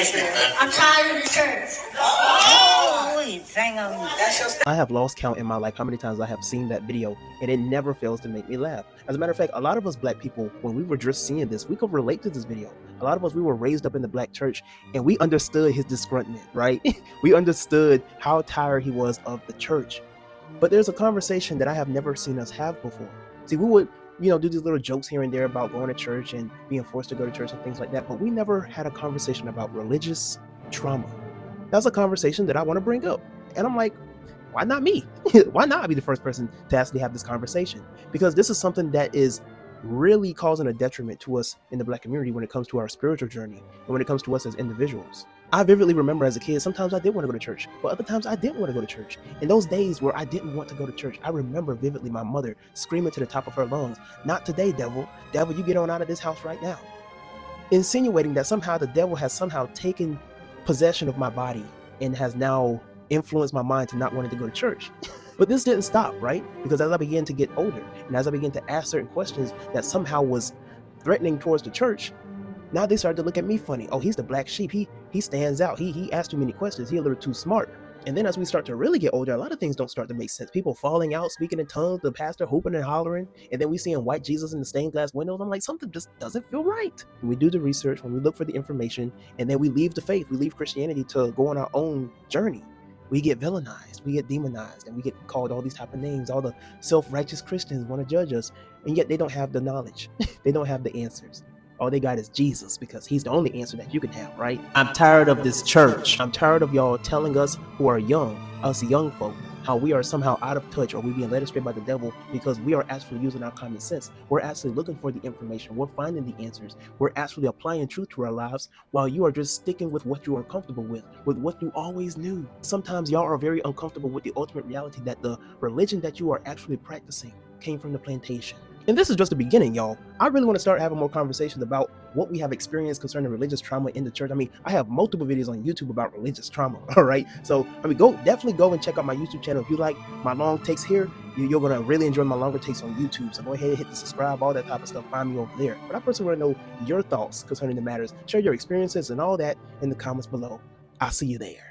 I'm tired of the church. I have lost count in my life how many times I have seen that video, and it never fails to make me laugh. As a matter of fact, a lot of us black people, when we were just seeing this, we could relate to this video. A lot of us, we were raised up in the black church, and we understood his disgruntlement, right? We understood how tired he was of the church. But there's a conversation that I have never seen us have before. See, we would, do these little jokes here and there about going to church and being forced to go to church and things like that, but we never had a conversation about religious trauma. That's a conversation that I want to bring up. And I'm like, why not me? Why not be the first person to actually have this conversation? Because this is something that is really causing a detriment to us in the black community when it comes to our spiritual journey and when it comes to us as individuals. I vividly remember as a kid, sometimes I did want to go to church, but other times I didn't want to go to church. In those days where I didn't want to go to church, I remember vividly my mother screaming to the top of her lungs, "Not today, devil. Devil, you get on out of this house right now." Insinuating that somehow the devil has somehow taken possession of my body and has now influenced my mind to not wanting to go to church. But this didn't stop, right? Because as I began to get older and as I began to ask certain questions that somehow was threatening towards the church, now they started to look at me funny. Oh, he's the black sheep. He stands out. He asks too many questions. He's a little too smart. And then as we start to really get older, a lot of things don't start to make sense. People falling out, speaking in tongues, the pastor hooping and hollering, and then we seeing white Jesus in the stained glass windows. I'm like, something just doesn't feel right. When we do the research, when we look for the information, and then we leave the faith, we leave Christianity to go on our own journey, we get villainized, we get demonized, and we get called all these type of names. All the self-righteous Christians want to judge us, and yet they don't have the knowledge. They don't have the answers. All they got is Jesus, because he's the only answer that you can have, right? I'm tired of this church. I'm tired of y'all telling us who are young, us young folk, how we are somehow out of touch or we being led astray by the devil because we are actually using our common sense. We're actually looking for the information. We're finding the answers. We're actually applying truth to our lives while you are just sticking with what you are comfortable with what you always knew. Sometimes y'all are very uncomfortable with the ultimate reality that the religion that you are actually practicing came from the plantation. And this is just the beginning, y'all. I really want to start having more conversations about what we have experienced concerning religious trauma in the church. I mean, I have multiple videos on YouTube about religious trauma, all right? So, definitely go and check out my YouTube channel. If you like my long takes here, you're going to really enjoy my longer takes on YouTube. So go ahead and hit the subscribe, all that type of stuff. Find me over there. But I personally want to know your thoughts concerning the matters. Share your experiences and all that in the comments below. I'll see you there.